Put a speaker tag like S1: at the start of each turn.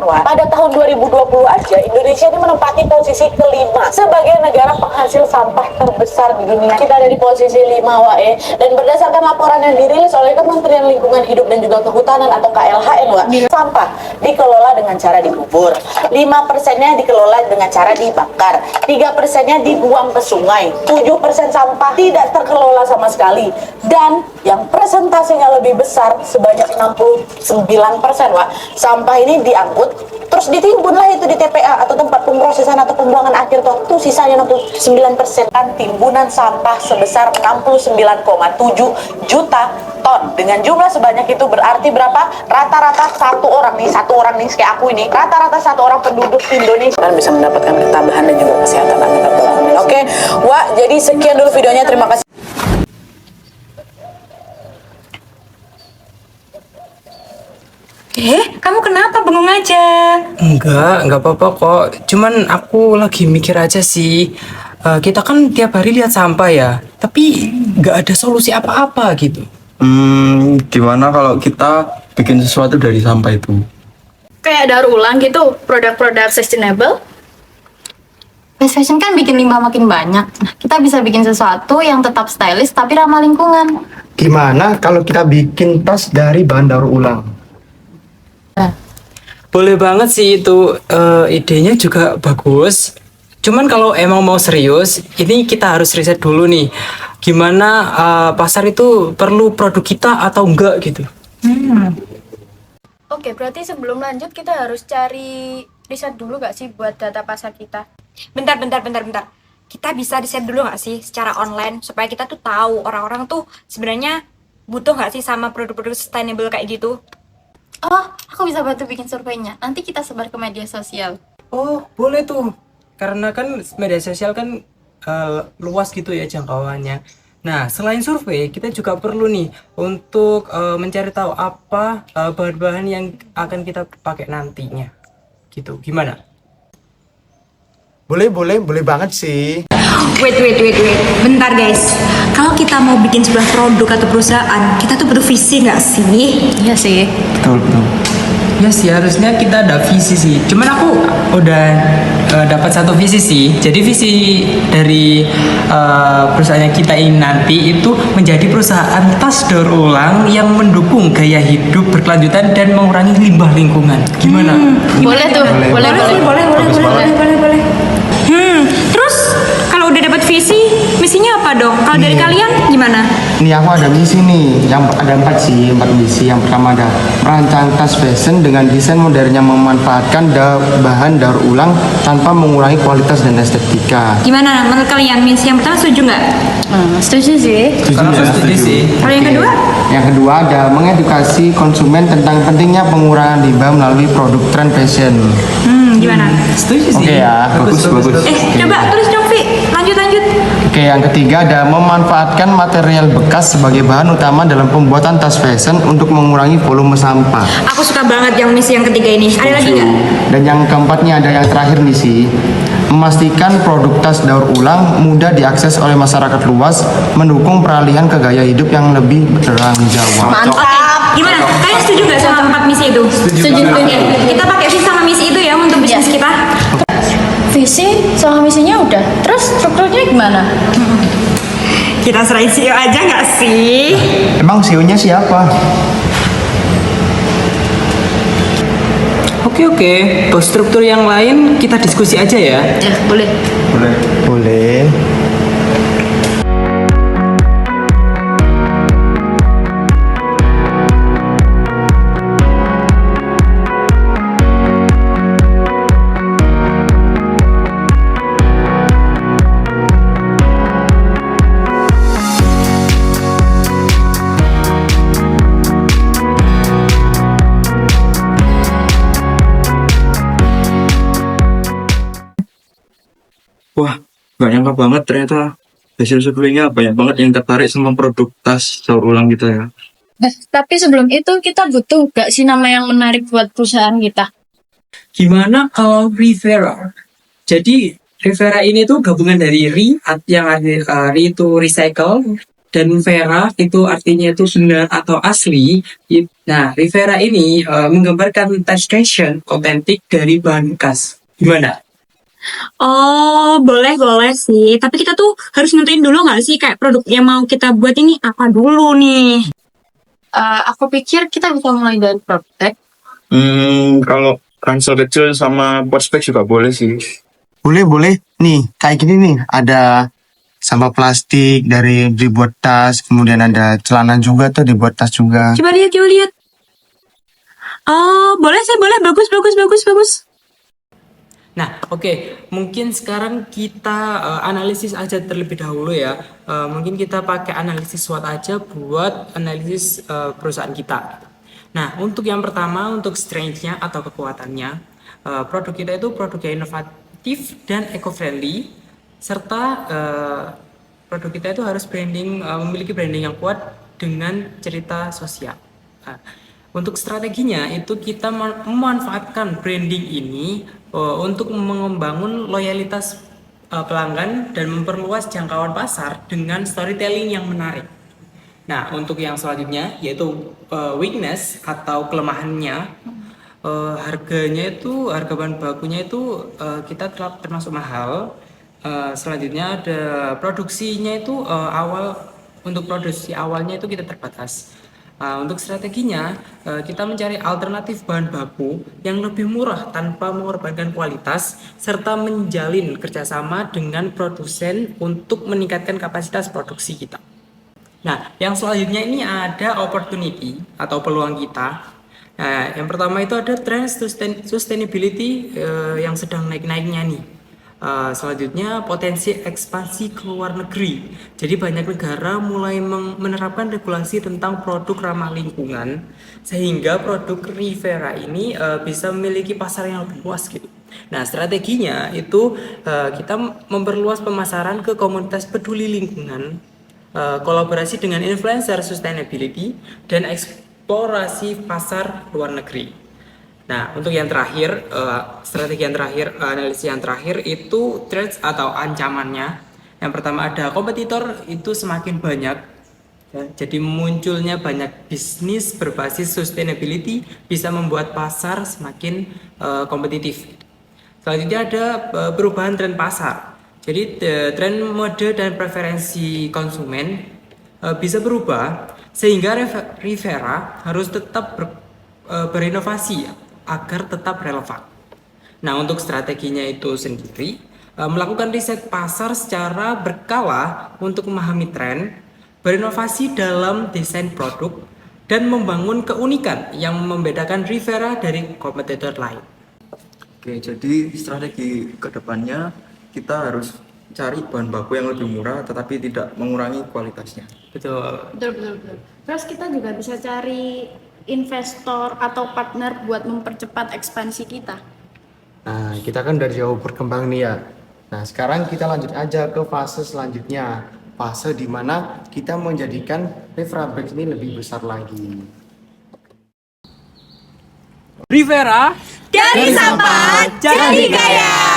S1: Wak, pada tahun 2020 aja Indonesia ini menempati posisi kelima sebagai negara penghasil sampah terbesar di dunia. Kita ada di posisi 5 Wak, dan berdasarkan laporan yang dirilis oleh Kementerian Lingkungan Hidup dan juga Kehutanan atau KLHN Wak, sampah dikelola dengan cara dikubur, 5%-nya dikelola dengan cara dibakar, 3%-nya dibuang ke sungai, 7% sampah tidak terkelola sama sekali, dan yang presentasinya lebih besar sebanyak 69% Wak, sampah ini diangkut terus ditimbun lah itu di TPA atau tempat pemrosesan atau pembuangan akhir tuh sisanya 69%. Kan timbunan sampah sebesar 69,7 juta ton. Dengan jumlah sebanyak itu berarti berapa? Rata-rata satu orang nih kayak aku ini, rata-rata satu orang penduduk Indonesia kan bisa mendapatkan ketabahan dan juga kesehatan. Amin. Oke, Wak, jadi sekian dulu videonya, terima kasih.
S2: Kamu kenapa bengong aja?
S3: Enggak apa-apa kok. Cuman aku lagi mikir aja sih. Kita kan tiap hari lihat sampah ya, tapi nggak ada solusi apa-apa gitu.
S4: Gimana kalau kita bikin sesuatu dari sampah itu?
S5: Kayak daur ulang gitu, produk-produk sustainable.
S6: Fast fashion kan bikin limbah makin banyak. Nah, kita bisa bikin sesuatu yang tetap stylish tapi ramah lingkungan.
S7: Gimana kalau kita bikin tas dari bahan daur ulang?
S3: Boleh banget sih itu, idenya juga bagus. Cuman kalau emang mau serius, ini kita harus riset dulu nih. Gimana pasar itu perlu produk kita atau enggak gitu.
S5: Oke, berarti sebelum lanjut kita harus cari riset dulu gak sih buat data pasar kita?
S2: Bentar. Kita bisa riset dulu gak sih secara online supaya kita tuh tahu orang-orang tuh sebenarnya butuh gak sih sama produk-produk sustainable kayak gitu?
S6: Oh, aku bisa bantu bikin surveinya. Nanti kita sebar ke media sosial.
S3: Oh, boleh tuh. Karena kan media sosial kan luas gitu ya jangkauannya. Nah, selain survei, kita juga perlu nih untuk mencari tahu apa bahan-bahan yang akan kita pakai nantinya. Gitu, gimana?
S7: Boleh banget sih.
S2: Wait. Bentar guys. Kalau kita mau bikin sebuah produk atau perusahaan, kita tuh butuh visi nggak sih?
S6: Iya sih.
S4: Betul.
S3: Ya sih, harusnya kita ada visi sih. Cuman aku udah dapat satu visi sih. Jadi visi dari perusahaan kita ini nanti itu menjadi perusahaan tas daur ulang yang mendukung gaya hidup berkelanjutan dan mengurangi limbah lingkungan. Gimana?
S6: Boleh tuh. Boleh.
S2: Terus kalau udah dapat visi, misinya apa dong? Kalau dari kalian gimana?
S7: Nih aku ada misi nih, yang ada 4 misi. Yang pertama ada merancang tas fashion dengan desain modern yang memanfaatkan bahan daur ulang tanpa mengurangi kualitas dan estetika.
S2: Gimana menurut kalian? Misi yang pertama setuju nggak?
S6: Setuju sih.
S3: Setuju sih.
S2: Kalau yang kedua?
S7: Yang kedua ada mengedukasi konsumen tentang pentingnya pengurangan limbah melalui produk tren fashion.
S2: Gimana?
S3: Setuju sih.
S7: Oke ya.
S4: Bagus.
S2: Coba terus dong, Vi. Lanjut.
S7: Oke, yang ketiga ada memanfaatkan material bekas sebagai bahan utama dalam pembuatan tas fashion untuk mengurangi volume sampah.
S2: Aku suka banget yang misi yang ketiga ini. Ada lagi nggak?
S7: Dan yang keempatnya ada yang terakhir nih sih, memastikan produk tas daur ulang mudah diakses oleh masyarakat luas, mendukung peralihan ke gaya hidup yang lebih bertanggung jawab.
S2: Oke, gimana? Kalian setuju nggak sama 4 misi itu? Setuju. Oke, kita pakai visi sama misi itu ya untuk bisnis kita.
S6: Visi sama misinya udah. Terus strukturnya gimana?
S2: Kita serahin CEO aja nggak sih?
S7: Emang CEO-nya siapa?
S3: Oke. Untuk struktur yang lain kita diskusi aja ya.
S6: Ya, boleh.
S7: Boleh.
S4: Wah, gak nyangka banget ternyata hasil surveinya banyak banget yang tertarik sama produk tas daur ulang kita ya.
S5: Tapi sebelum itu kita butuh gak sih nama yang menarik buat perusahaan kita?
S3: Gimana kalau Revera? Jadi Revera ini tuh gabungan dari yang ada re itu recycle, dan Vera itu artinya itu benar atau asli. Nah, Rivera ini menggambarkan texture otentik dari bahan bekas. Gimana?
S2: Oh, boleh sih. Tapi kita tuh harus nentuin dulu nggak sih kayak produk yang mau kita buat ini apa dulu nih?
S6: Aku pikir kita bisa mulai dari prototype.
S4: Kalau ransel kecil sama prospek juga boleh sih.
S7: Boleh. Nih, kayak gini nih. Ada sampah plastik dari dibuat tas, kemudian ada celana juga tuh dibuat tas juga.
S2: Coba lihat. Oh, boleh sih, boleh. Bagus.
S3: Nah, oke. Mungkin sekarang kita analisis aja terlebih dahulu ya. Mungkin kita pakai analisis SWOT aja buat analisis perusahaan kita. Nah, untuk yang pertama, untuk strength-nya atau kekuatannya, produk kita itu produk yang inovatif dan eco-friendly, serta produk kita itu harus memiliki branding yang kuat dengan cerita sosial. Nah, untuk strateginya itu kita memanfaatkan branding ini untuk membangun loyalitas pelanggan dan memperluas jangkauan pasar dengan storytelling yang menarik. Nah, untuk yang selanjutnya yaitu weakness atau kelemahannya, harga bahan bakunya itu kita termasuk mahal. Selanjutnya ada produksinya itu untuk produksi awalnya itu kita terbatas. Untuk strateginya, kita mencari alternatif bahan baku yang lebih murah tanpa mengorbankan kualitas, serta menjalin kerjasama dengan produsen untuk meningkatkan kapasitas produksi kita. Nah, yang selanjutnya ini ada opportunity atau peluang kita. Nah, yang pertama itu ada trend sustainability yang sedang naik-naiknya nih. Selanjutnya potensi ekspansi ke luar negeri. Jadi banyak negara mulai menerapkan regulasi tentang produk ramah lingkungan, sehingga produk Rivera ini bisa memiliki pasar yang lebih luas gitu. Nah, strateginya itu kita memperluas pemasaran ke komunitas peduli lingkungan, kolaborasi dengan influencer sustainability, dan eksplorasi pasar luar negeri. Nah, untuk yang terakhir, strategi yang terakhir, analisis yang terakhir itu threats atau ancamannya. Yang pertama ada kompetitor itu semakin banyak. Ya, jadi munculnya banyak bisnis berbasis sustainability bisa membuat pasar semakin kompetitif. Selanjutnya ada perubahan tren pasar. Jadi tren mode dan preferensi konsumen bisa berubah sehingga Rivera harus tetap berinovasi agar tetap relevan. Nah, untuk strateginya itu sendiri, melakukan riset pasar secara berkala untuk memahami tren, berinovasi dalam desain produk, dan membangun keunikan yang membedakan Rivera dari kompetitor lain.
S4: Oke, jadi strategi kedepannya kita harus cari bahan baku yang lebih murah tetapi tidak mengurangi kualitasnya.
S3: Betul.
S5: Betul. Terus kita juga bisa cari investor atau partner buat mempercepat ekspansi kita.
S7: Nah, kita kan udah jauh berkembang nih ya. Nah, sekarang kita lanjut aja ke fase selanjutnya. Fase di mana kita menjadikan Rivera Bags ini lebih besar lagi.
S3: Rivera
S2: Dari sampah jadi kaya.